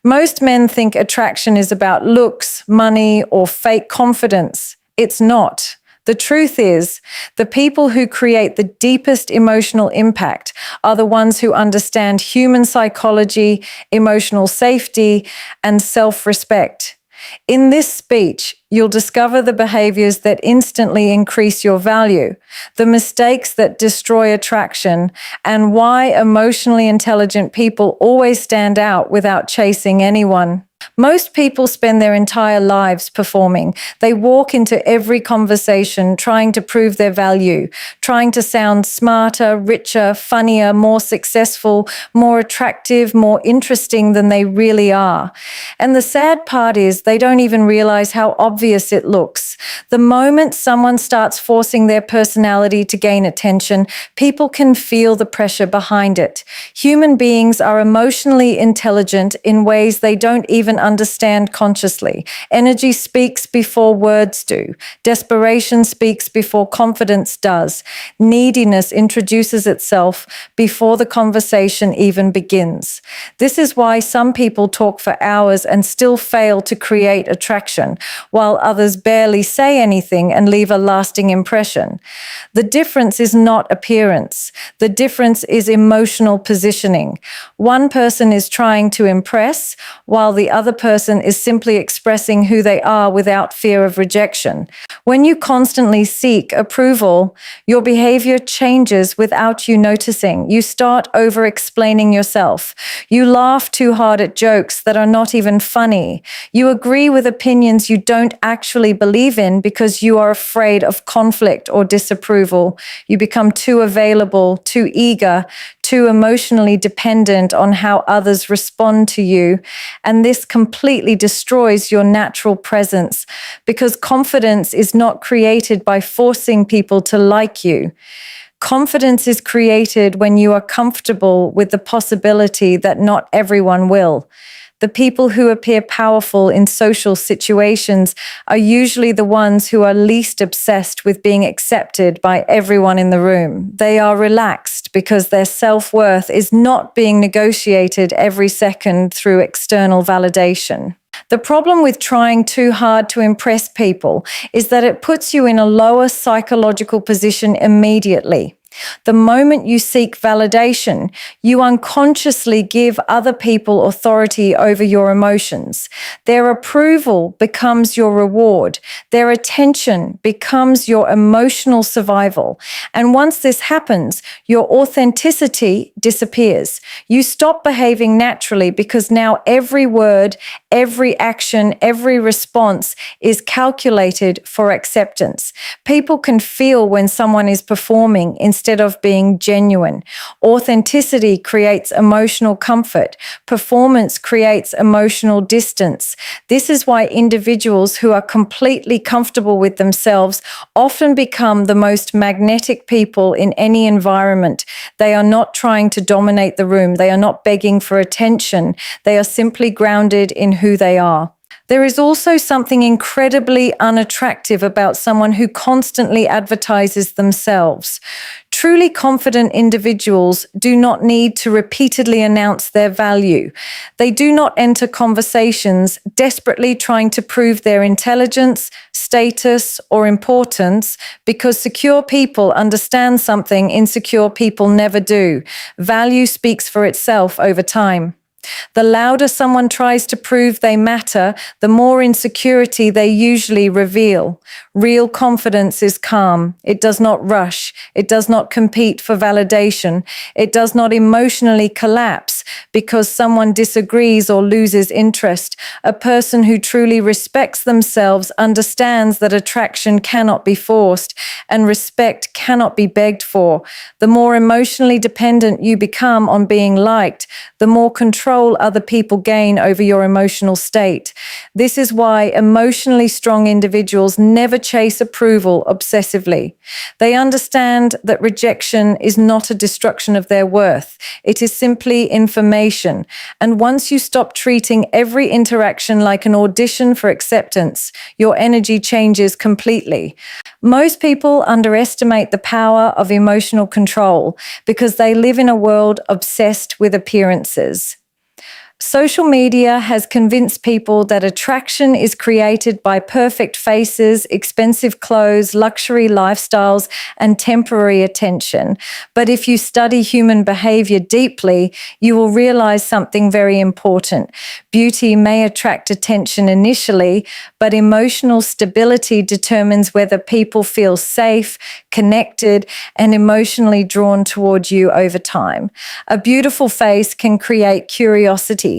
Most men think attraction is about looks, money, or fake confidence. It's not. The truth is, the people who create the deepest emotional impact are the ones who understand human psychology, emotional safety, and self-respect. In this speech, you'll discover the behaviors that instantly increase your value, the mistakes that destroy attraction, and why emotionally intelligent people always stand out without chasing anyone. Most people spend their entire lives performing. They walk into every conversation trying to prove their value, trying to sound smarter, richer, funnier, more successful, more attractive, more interesting than they really are. And the sad part is they don't even realize how obvious it looks. The moment someone starts forcing their personality to gain attention, people can feel the pressure behind it. Human beings are emotionally intelligent in ways they don't even understand consciously. Energy speaks before words do. Desperation speaks before confidence does. Neediness introduces itself before the conversation even begins. This is why some people talk for hours and still fail to create attraction, while others barely say anything and leave a lasting impression. The difference is not appearance. The difference is emotional positioning. One person is trying to impress, while the other person is simply expressing who they are without fear of rejection. When you constantly seek approval, your behavior changes without you noticing. You start over-explaining yourself. You laugh too hard at jokes that are not even funny. You agree with opinions you don't actually believe in because you are afraid of conflict or disapproval. You become too available, too eager, too emotionally dependent on how others respond to you. And this completely destroys your natural presence because confidence is not created by forcing people to like you. Confidence is created when you are comfortable with the possibility that not everyone will. The people who appear powerful in social situations are usually the ones who are least obsessed with being accepted by everyone in the room. They are relaxed because their self-worth is not being negotiated every second through external validation. The problem with trying too hard to impress people is that it puts you in a lower psychological position immediately. The moment you seek validation, you unconsciously give other people authority over your emotions. Their approval becomes your reward. Their attention becomes your emotional survival. And once this happens, your authenticity disappears. You stop behaving naturally because now every word, every action, every response is calculated for acceptance. People can feel when someone is performing instead of being genuine. Authenticity creates emotional comfort. Performance creates emotional distance. This is why individuals who are completely comfortable with themselves often become the most magnetic people in any environment. They are not trying to dominate the room. They are not begging for attention. They are simply grounded in who they are. There is also something incredibly unattractive about someone who constantly advertises themselves. Truly confident individuals do not need to repeatedly announce their value. They do not enter conversations desperately trying to prove their intelligence, status, or importance because secure people understand something insecure people never do. Value speaks for itself over time. The louder someone tries to prove they matter, the more insecurity they usually reveal. Real confidence is calm. It does not rush. It does not compete for validation. It does not emotionally collapse because someone disagrees or loses interest. A person who truly respects themselves understands that attraction cannot be forced and respect cannot be begged for. The more emotionally dependent you become on being liked, the more control other people gain over your emotional state. This is why emotionally strong individuals never chase approval obsessively. They understand that rejection is not a destruction of their worth. It is simply information. And once you stop treating every interaction like an audition for acceptance, your energy changes completely. Most people underestimate the power of emotional control because they live in a world obsessed with appearances. Social media has convinced people that attraction is created by perfect faces, expensive clothes, luxury lifestyles, and temporary attention. But if you study human behavior deeply, you will realize something very important. Beauty may attract attention initially, but emotional stability determines whether people feel safe, connected, and emotionally drawn toward you over time. A beautiful face can create curiosity,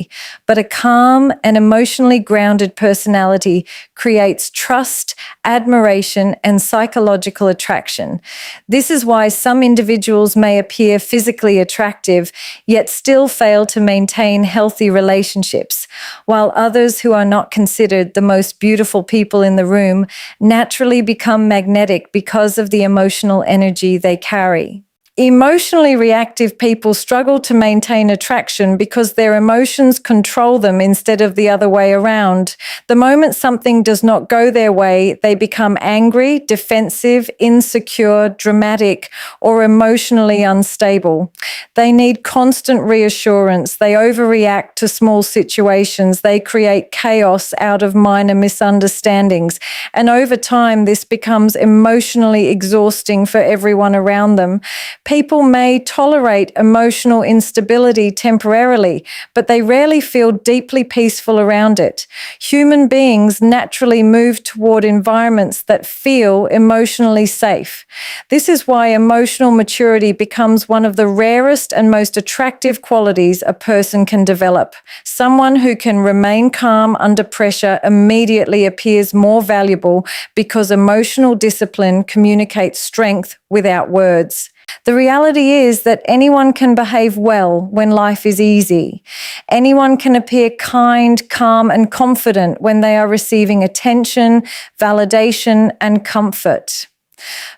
but a calm and emotionally grounded personality creates trust, admiration, and psychological attraction. This is why some individuals may appear physically attractive, yet still fail to maintain healthy relationships, while others who are not considered the most beautiful people in the room naturally become magnetic because of the emotional energy they carry. Emotionally reactive people struggle to maintain attraction because their emotions control them instead of the other way around. The moment something does not go their way, they become angry, defensive, insecure, dramatic, or emotionally unstable. They need constant reassurance. They overreact to small situations. They create chaos out of minor misunderstandings. And over time, this becomes emotionally exhausting for everyone around them. People may tolerate emotional instability temporarily, but they rarely feel deeply peaceful around it. Human beings naturally move toward environments that feel emotionally safe. This is why emotional maturity becomes one of the rarest and most attractive qualities a person can develop. Someone who can remain calm under pressure immediately appears more valuable because emotional discipline communicates strength without words. The reality is that anyone can behave well when life is easy. Anyone can appear kind, calm, and confident when they are receiving attention, validation, and comfort.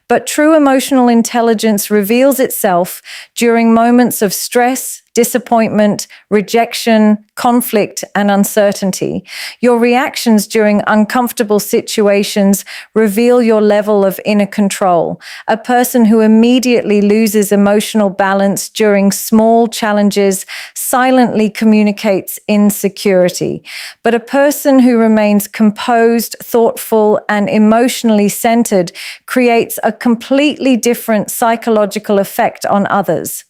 But true emotional intelligence reveals itself during moments of stress, disappointment, rejection, conflict, and uncertainty. Your reactions during uncomfortable situations reveal your level of inner control. A person who immediately loses emotional balance during small challenges silently communicates insecurity. But a person who remains composed, thoughtful, and emotionally centered creates a completely different psychological effect on others.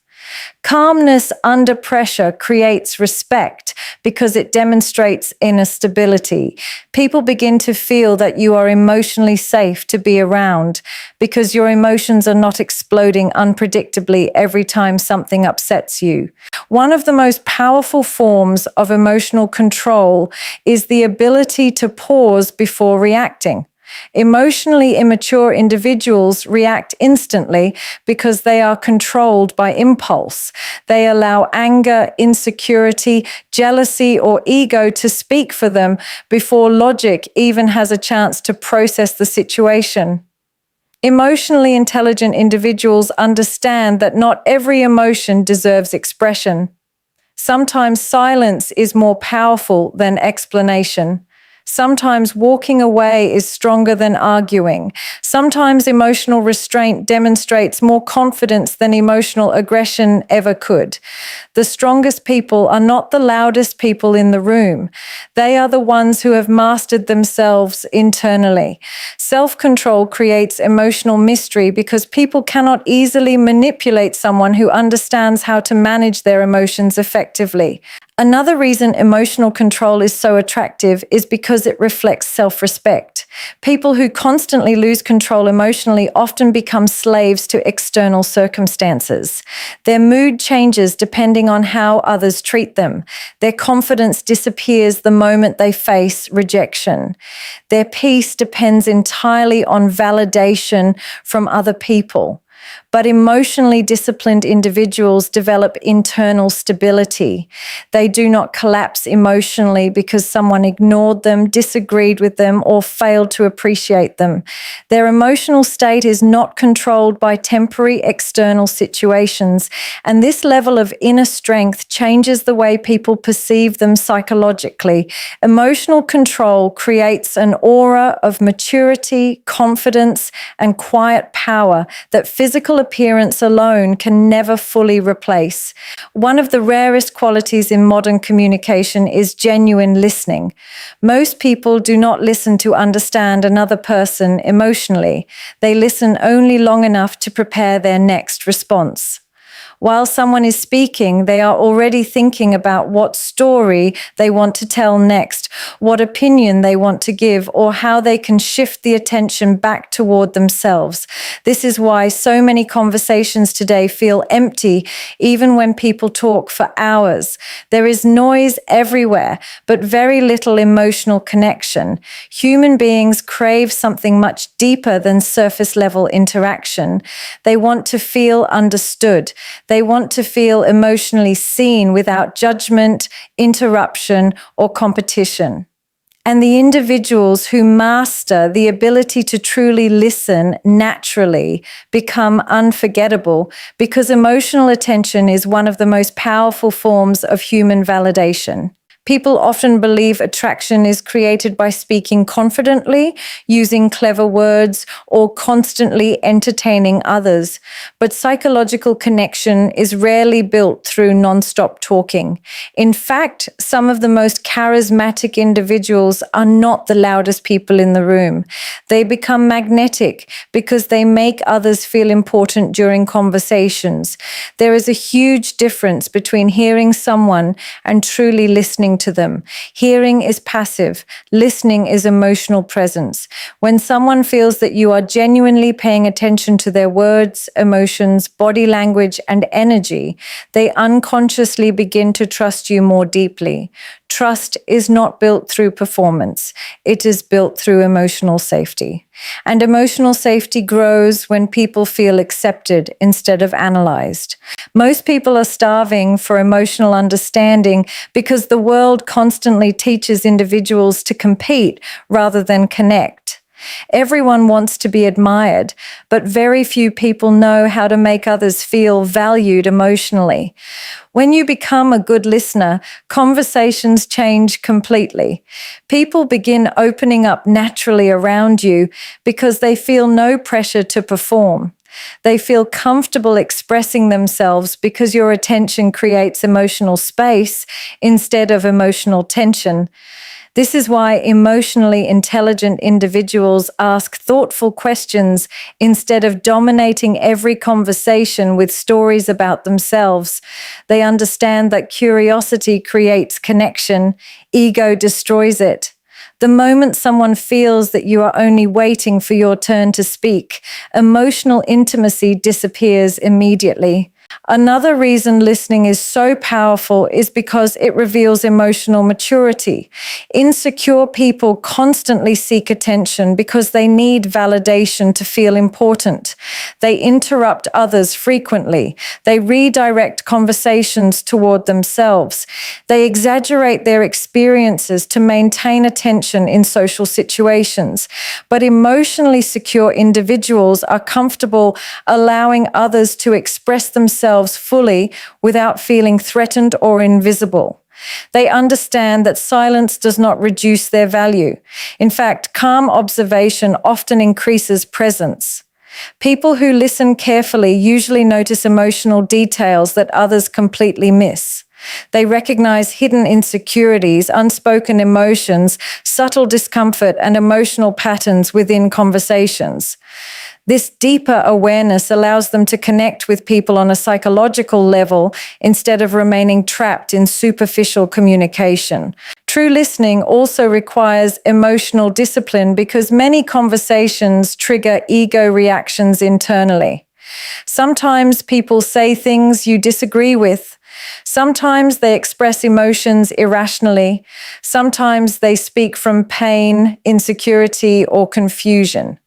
Calmness under pressure creates respect because it demonstrates inner stability. People begin to feel that you are emotionally safe to be around because your emotions are not exploding unpredictably every time something upsets you. One of the most powerful forms of emotional control is the ability to pause before reacting. Emotionally immature individuals react instantly because they are controlled by impulse. They allow anger, insecurity, jealousy, or ego to speak for them before logic even has a chance to process the situation. Emotionally intelligent individuals understand that not every emotion deserves expression. Sometimes silence is more powerful than explanation. Sometimes walking away is stronger than arguing. Sometimes emotional restraint demonstrates more confidence than emotional aggression ever could. The strongest people are not the loudest people in the room. They are the ones who have mastered themselves internally. Self-control creates emotional mystery because people cannot easily manipulate someone who understands how to manage their emotions effectively. Another reason emotional control is so attractive is because it reflects self-respect. People who constantly lose control emotionally often become slaves to external circumstances. Their mood changes depending on how others treat them. Their confidence disappears the moment they face rejection. Their peace depends entirely on validation from other people. But emotionally disciplined individuals develop internal stability. They do not collapse emotionally because someone ignored them, disagreed with them, or failed to appreciate them. Their emotional state is not controlled by temporary external situations, and this level of inner strength changes the way people perceive them psychologically. Emotional control creates an aura of maturity, confidence, and quiet power that physically physical appearance alone can never fully replace. One of the rarest qualities in modern communication is genuine listening. Most people do not listen to understand another person emotionally. They listen only long enough to prepare their next response. While someone is speaking, they are already thinking about what story they want to tell next, what opinion they want to give, or how they can shift the attention back toward themselves. This is why so many conversations today feel empty, even when people talk for hours. There is noise everywhere, but very little emotional connection. Human beings crave something much deeper than surface level interaction. They want to feel understood. They want to feel emotionally seen without judgment, interruption, or competition. And the individuals who master the ability to truly listen naturally become unforgettable, because emotional attention is one of the most powerful forms of human validation. People often believe attraction is created by speaking confidently, using clever words, or constantly entertaining others. But psychological connection is rarely built through nonstop talking. In fact, some of the most charismatic individuals are not the loudest people in the room. They become magnetic because they make others feel important during conversations. There is a huge difference between hearing someone and truly listening to them. Hearing is passive. Listening is emotional presence. When someone feels that you are genuinely paying attention to their words, emotions, body language, and energy, they unconsciously begin to trust you more deeply. Trust is not built through performance. It is built through emotional safety. And emotional safety grows when people feel accepted instead of analyzed. Most people are starving for emotional understanding because the world constantly teaches individuals to compete rather than connect. Everyone wants to be admired, but very few people know how to make others feel valued emotionally. When you become a good listener, conversations change completely. People begin opening up naturally around you because they feel no pressure to perform. They feel comfortable expressing themselves because your attention creates emotional space instead of emotional tension. This is why emotionally intelligent individuals ask thoughtful questions instead of dominating every conversation with stories about themselves. They understand that curiosity creates connection, ego destroys it. The moment someone feels that you are only waiting for your turn to speak, emotional intimacy disappears immediately. Another reason listening is so powerful is because it reveals emotional maturity. Insecure people constantly seek attention because they need validation to feel important. They interrupt others frequently. They redirect conversations toward themselves. They exaggerate their experiences to maintain attention in social situations. But emotionally secure individuals are comfortable allowing others to express themselves fully without feeling threatened or invisible. They understand that silence does not reduce their value. In fact, calm observation often increases presence. People who listen carefully usually notice emotional details that others completely miss. They recognize hidden insecurities, unspoken emotions, subtle discomfort, and emotional patterns within conversations. This deeper awareness allows them to connect with people on a psychological level instead of remaining trapped in superficial communication. True listening also requires emotional discipline because many conversations trigger ego reactions internally. Sometimes people say things you disagree with. Sometimes they express emotions irrationally. Sometimes they speak from pain, insecurity, or confusion.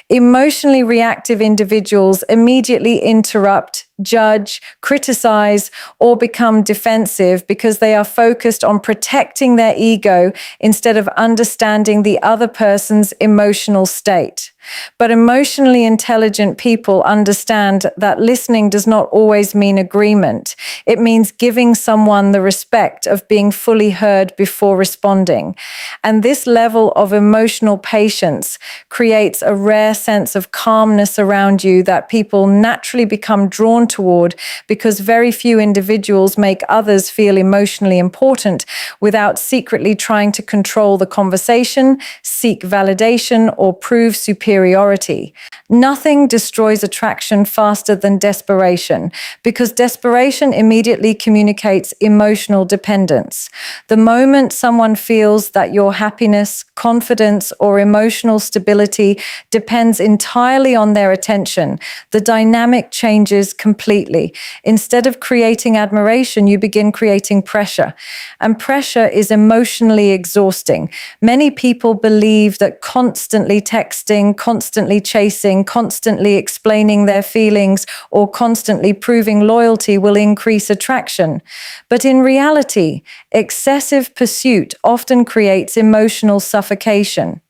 Emotionally reactive individuals immediately interrupt, judge, criticize, or become defensive because they are focused on protecting their ego instead of understanding the other person's emotional state. But emotionally intelligent people understand that listening does not always mean agreement. It means giving someone the respect of being fully heard before responding. And this level of emotional patience creates a rare sense of calmness around you that people naturally become drawn toward, because very few individuals make others feel emotionally important without secretly trying to control the conversation, seek validation, or prove superiority. Nothing destroys attraction faster than desperation, because desperation immediately communicates emotional dependence. The moment someone feels that your happiness, confidence, or emotional stability depends entirely on their attention, the dynamic changes completely. Instead of creating admiration, you begin creating pressure. And pressure is emotionally exhausting. Many people believe that constantly texting, constantly chasing, constantly explaining their feelings, or constantly proving loyalty will increase attraction. But in reality, excessive pursuit often creates emotional suffocation.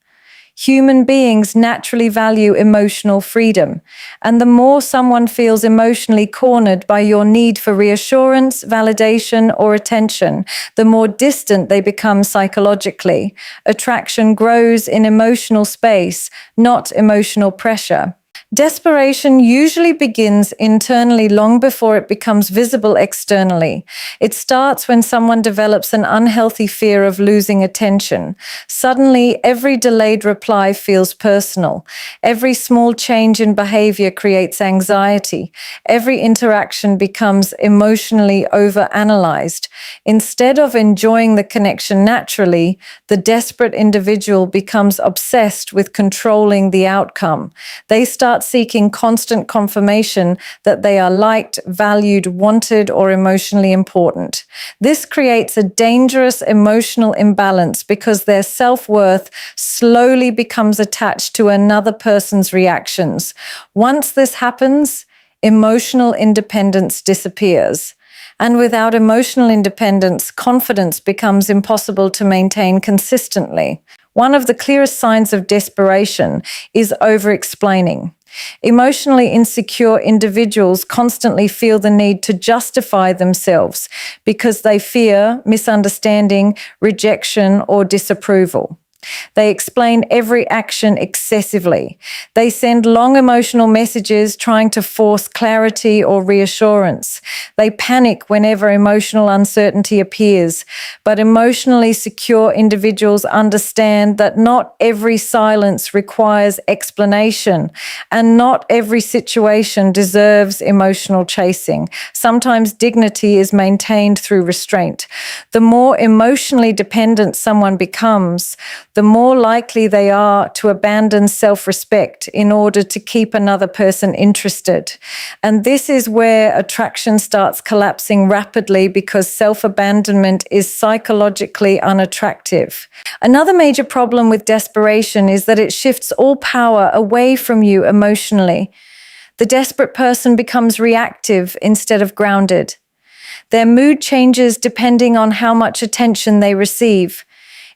Human beings naturally value emotional freedom, and the more someone feels emotionally cornered by your need for reassurance, validation, or attention, the more distant they become psychologically. Attraction grows in emotional space, not emotional pressure. Desperation usually begins internally long before it becomes visible externally. It starts when someone develops an unhealthy fear of losing attention. Suddenly, every delayed reply feels personal. Every small change in behavior creates anxiety. Every interaction becomes emotionally overanalyzed. Instead of enjoying the connection naturally, the desperate individual becomes obsessed with controlling the outcome. They start seeking constant confirmation that they are liked, valued, wanted, or emotionally important. This creates a dangerous emotional imbalance because their self-worth slowly becomes attached to another person's reactions. Once this happens, emotional independence disappears. And without emotional independence, confidence becomes impossible to maintain consistently. One of the clearest signs of desperation is over-explaining. Emotionally insecure individuals constantly feel the need to justify themselves because they fear misunderstanding, rejection, or disapproval. They explain every action excessively. They send long emotional messages trying to force clarity or reassurance. They panic whenever emotional uncertainty appears. But emotionally secure individuals understand that not every silence requires explanation, and not every situation deserves emotional chasing. Sometimes dignity is maintained through restraint. The more emotionally dependent someone becomes, the more likely they are to abandon self-respect in order to keep another person interested. And this is where attraction starts collapsing rapidly, because self-abandonment is psychologically unattractive. Another major problem with desperation is that it shifts all power away from you emotionally. The desperate person becomes reactive instead of grounded. Their mood changes depending on how much attention they receive.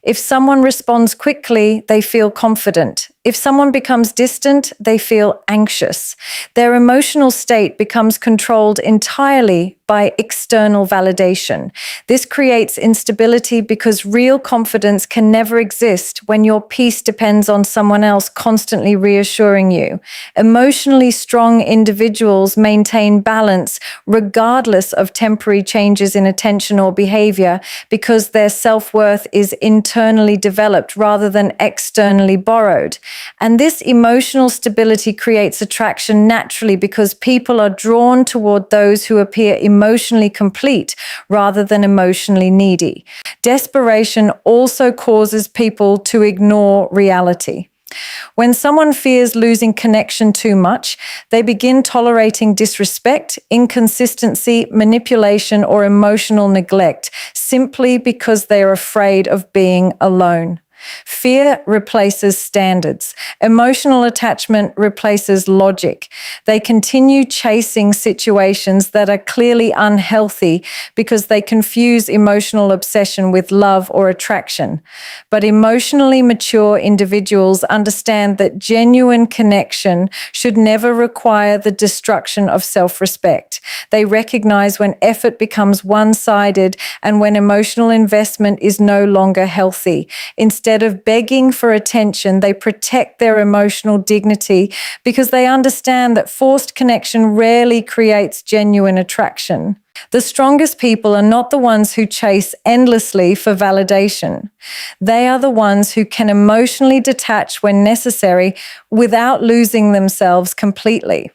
If someone responds quickly, they feel confident. If someone becomes distant, they feel anxious. Their emotional state becomes controlled entirely by external validation. This creates instability because real confidence can never exist when your peace depends on someone else constantly reassuring you. Emotionally strong individuals maintain balance regardless of temporary changes in attention or behavior, because their self-worth is internally developed rather than externally borrowed. And this emotional stability creates attraction naturally, because people are drawn toward those who appear emotionally complete rather than emotionally needy. Desperation also causes people to ignore reality. When someone fears losing connection too much, they begin tolerating disrespect, inconsistency, manipulation, or emotional neglect simply because they are afraid of being alone. Fear replaces standards. Emotional attachment replaces logic. They continue chasing situations that are clearly unhealthy because they confuse emotional obsession with love or attraction. But emotionally mature individuals understand that genuine connection should never require the destruction of self-respect. They recognize when effort becomes one-sided and when emotional investment is no longer healthy. Instead of begging for attention, they protect their emotional dignity because they understand that forced connection rarely creates genuine attraction. The strongest people are not the ones who chase endlessly for validation. They are the ones who can emotionally detach when necessary without losing themselves completely.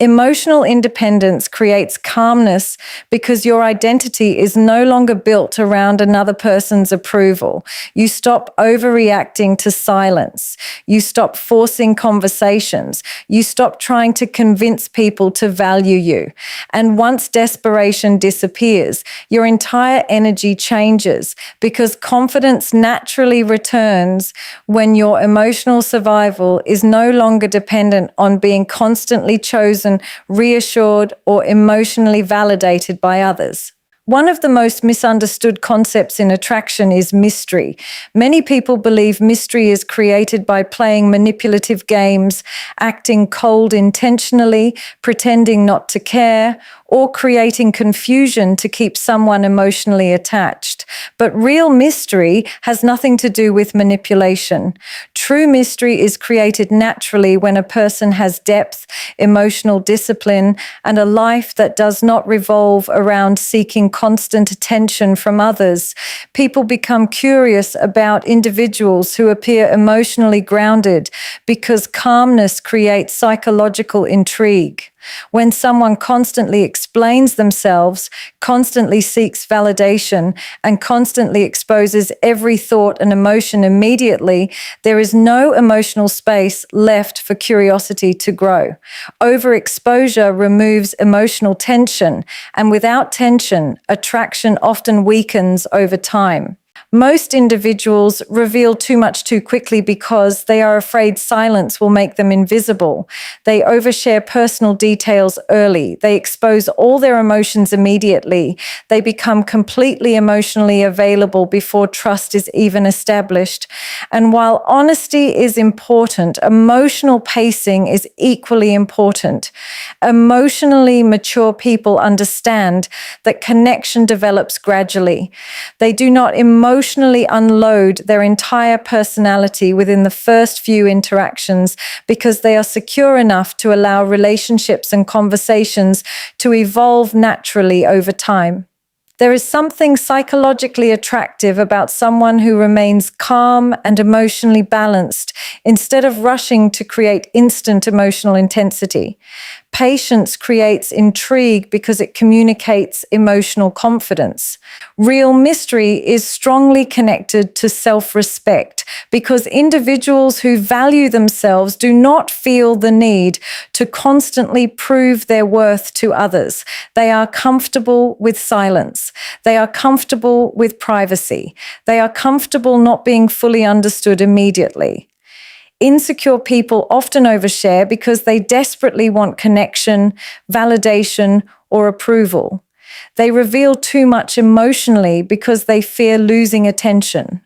Emotional independence creates calmness because your identity is no longer built around another person's approval. You stop overreacting to silence. You stop forcing conversations. You stop trying to convince people to value you. And once desperation disappears, your entire energy changes because confidence naturally returns when your emotional survival is no longer dependent on being constantly chosen, reassured, or emotionally validated by others. One of the most misunderstood concepts in attraction is mystery. Many people believe mystery is created by playing manipulative games, acting cold intentionally, pretending not to care, or creating confusion to keep someone emotionally attached. But real mystery has nothing to do with manipulation. True mystery is created naturally when a person has depth, emotional discipline, and a life that does not revolve around seeking constant attention from others. People become curious about individuals who appear emotionally grounded because calmness creates psychological intrigue. When someone constantly explains themselves, constantly seeks validation, and constantly exposes every thought and emotion immediately, there is no emotional space left for curiosity to grow. Overexposure removes emotional tension, and without tension, attraction often weakens over time. Most individuals reveal too much too quickly because they are afraid silence will make them invisible. They overshare personal details early. They expose all their emotions immediately. They become completely emotionally available before trust is even established. And while honesty is important, emotional pacing is equally important. Emotionally mature people understand that connection develops gradually. They do not emotionally unload their entire personality within the first few interactions because they are secure enough to allow relationships and conversations to evolve naturally over time. There is something psychologically attractive about someone who remains calm and emotionally balanced instead of rushing to create instant emotional intensity. Patience creates intrigue because it communicates emotional confidence. Real mystery is strongly connected to self-respect because individuals who value themselves do not feel the need to constantly prove their worth to others. They are comfortable with silence. They are comfortable with privacy. They are comfortable not being fully understood immediately. Insecure people often overshare because they desperately want connection, validation, or approval. They reveal too much emotionally because they fear losing attention.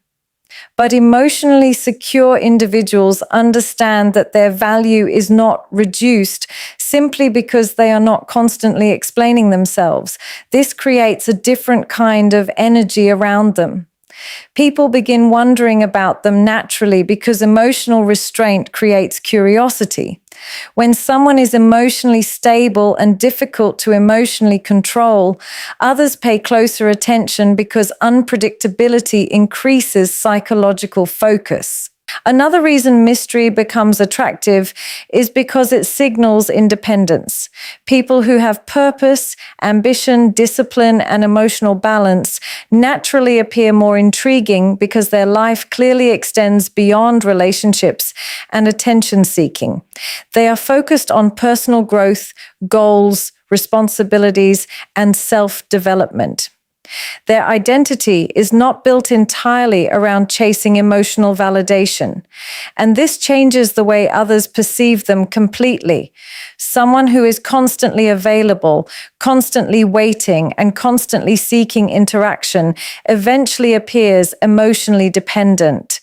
But emotionally secure individuals understand that their value is not reduced simply because they are not constantly explaining themselves. This creates a different kind of energy around them. People begin wondering about them naturally because emotional restraint creates curiosity. When someone is emotionally stable and difficult to emotionally control, others pay closer attention because unpredictability increases psychological focus. Another reason mystery becomes attractive is because it signals independence. People who have purpose, ambition, discipline, and emotional balance naturally appear more intriguing because their life clearly extends beyond relationships and attention seeking. They are focused on personal growth, goals, responsibilities, and self-development. Their identity is not built entirely around chasing emotional validation. And this changes the way others perceive them completely. Someone who is constantly available, constantly waiting, and constantly seeking interaction eventually appears emotionally dependent.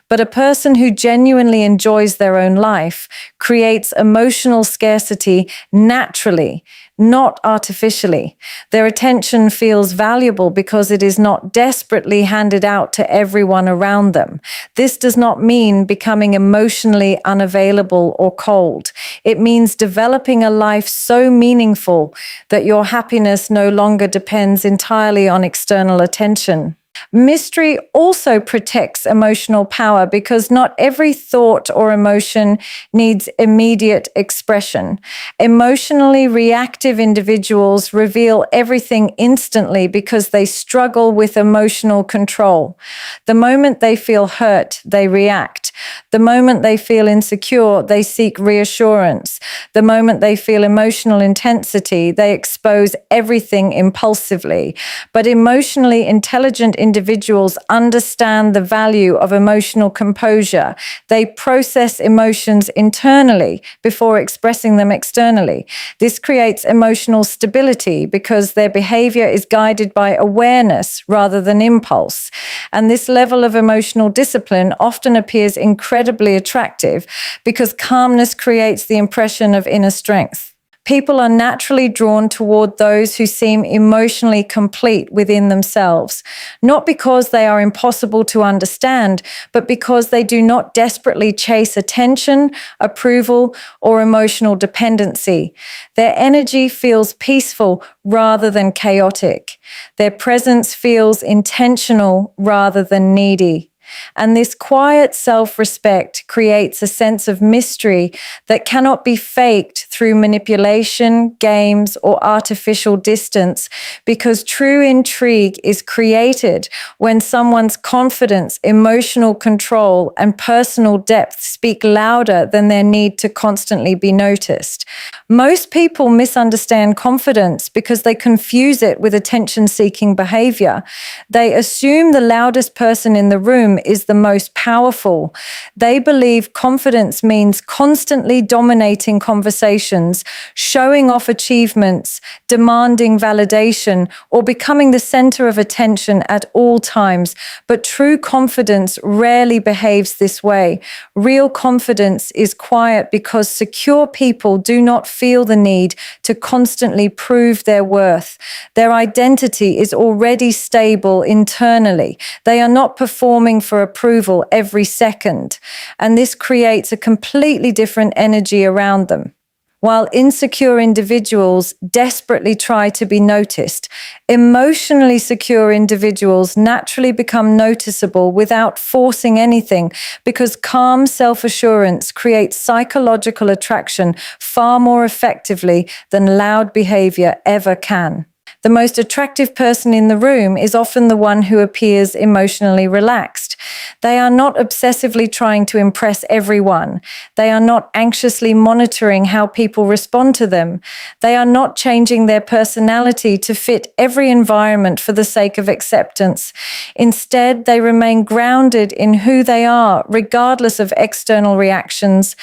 But a person who genuinely enjoys their own life creates emotional scarcity naturally, not artificially. Their attention feels valuable because it is not desperately handed out to everyone around them. This does not mean becoming emotionally unavailable or cold. It means developing a life so meaningful that your happiness no longer depends entirely on external attention. Mystery also protects emotional power because not every thought or emotion needs immediate expression. Emotionally reactive individuals reveal everything instantly because they struggle with emotional control. The moment they feel hurt, they react. The moment they feel insecure, they seek reassurance. The moment they feel emotional intensity, they expose everything impulsively. But emotionally intelligent individuals understand the value of emotional composure. They process emotions internally before expressing them externally. This creates emotional stability because their behavior is guided by awareness rather than impulse. And this level of emotional discipline often appears incredibly attractive because calmness creates the impression of inner strength. People are naturally drawn toward those who seem emotionally complete within themselves, not because they are impossible to understand, but because they do not desperately chase attention, approval, or emotional dependency. Their energy feels peaceful rather than chaotic. Their presence feels intentional rather than needy. And this quiet self-respect creates a sense of mystery that cannot be faked through manipulation, games, or artificial distance, because true intrigue is created when someone's confidence, emotional control, and personal depth speak louder than their need to constantly be noticed. Most people misunderstand confidence because they confuse it with attention-seeking behavior. They assume the loudest person in the room is the most powerful. They believe confidence means constantly dominating conversations, showing off achievements, demanding validation, or becoming the center of attention at all times. But true confidence rarely behaves this way. Real confidence is quiet because secure people do not feel the need to constantly prove their worth. Their identity is already stable internally. They are not performing for approval every second, and this creates a completely different energy around them. While insecure individuals desperately try to be noticed, emotionally secure individuals naturally become noticeable without forcing anything because calm self-assurance creates psychological attraction far more effectively than loud behavior ever can. The most attractive person in the room is often the one who appears emotionally relaxed. They are not obsessively trying to impress everyone. They are not anxiously monitoring how people respond to them. They are not changing their personality to fit every environment for the sake of acceptance. Instead, they remain grounded in who they are, regardless of external reactions.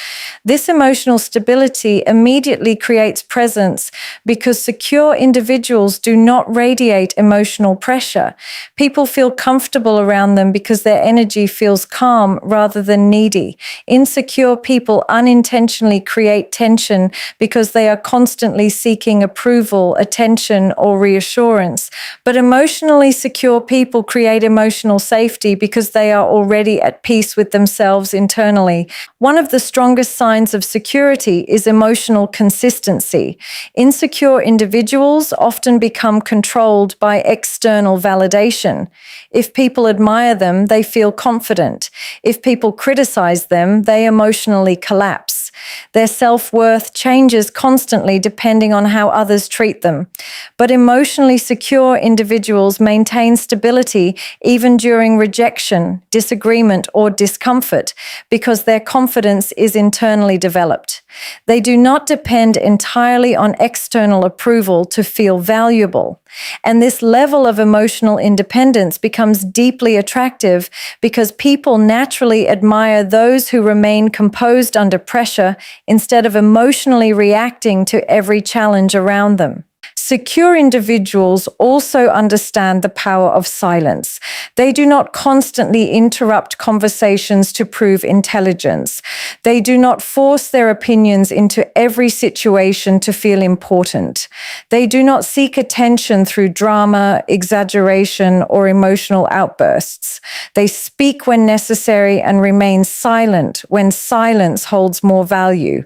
This emotional stability immediately creates presence because secure individuals do not radiate emotional pressure. People feel comfortable around them because their energy feels calm rather than needy. Insecure people unintentionally create tension because they are constantly seeking approval, attention, or reassurance. But emotionally secure people create emotional safety because they are already at peace with themselves internally. One of the strongest signs of security is emotional consistency. Insecure individuals often become controlled by external validation. If people admire them, they feel confident. If people criticize them, they emotionally collapse. Their self-worth changes constantly depending on how others treat them. But emotionally secure individuals maintain stability even during rejection, disagreement, or discomfort because their confidence is internally developed. They do not depend entirely on external approval to feel valuable. And this level of emotional independence becomes deeply attractive because people naturally admire those who remain composed under pressure instead of emotionally reacting to every challenge around them. Secure individuals also understand the power of silence. They do not constantly interrupt conversations to prove intelligence. They do not force their opinions into every situation to feel important. They do not seek attention through drama, exaggeration, or emotional outbursts. They speak when necessary and remain silent when silence holds more value.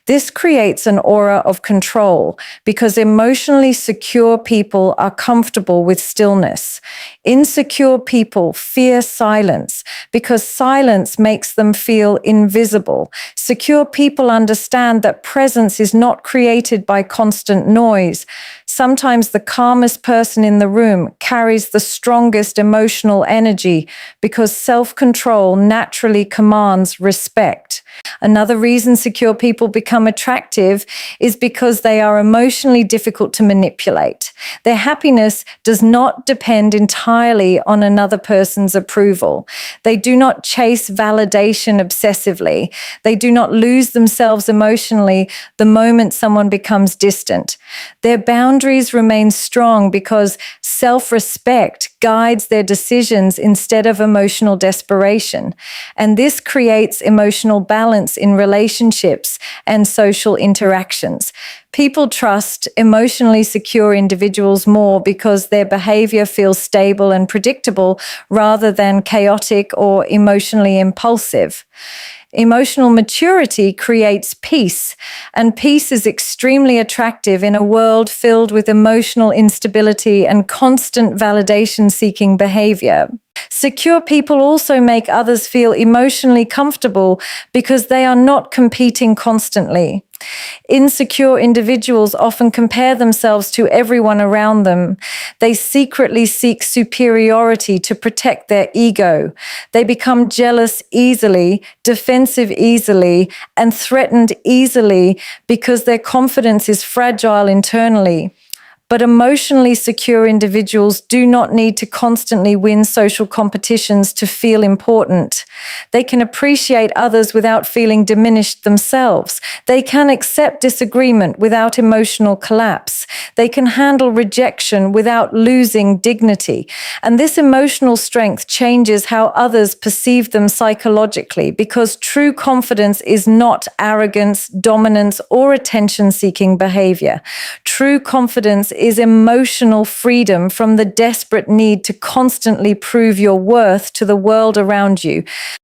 This creates an aura of control because emotionally secure people are comfortable with stillness. Insecure people fear silence because silence makes them feel invisible. Secure people understand that presence is not created by constant noise. Sometimes the calmest person in the room carries the strongest emotional energy because self-control naturally commands respect. Another reason secure people become attractive is because they are emotionally difficult to manipulate. Their happiness does not depend entirely on another person's approval. They do not chase validation obsessively. They do not lose themselves emotionally the moment someone becomes distant. Their boundaries remain strong because self-respect guides their decisions instead of emotional desperation. And this creates emotional balance in relationships and social interactions. People trust emotionally secure individuals more because their behavior feels stable and predictable rather than chaotic or emotionally impulsive. Emotional maturity creates peace, and peace is extremely attractive in a world filled with emotional instability and constant validation-seeking behavior. Secure people also make others feel emotionally comfortable because they are not competing constantly. Insecure individuals often compare themselves to everyone around them. They secretly seek superiority to protect their ego. They become jealous easily, defensive easily, and threatened easily because their confidence is fragile internally. But emotionally secure individuals do not need to constantly win social competitions to feel important. They can appreciate others without feeling diminished themselves. They can accept disagreement without emotional collapse. They can handle rejection without losing dignity. And this emotional strength changes how others perceive them psychologically because true confidence is not arrogance, dominance, or attention-seeking behavior. True confidence is emotional freedom from the desperate need to constantly prove your worth to the world around you.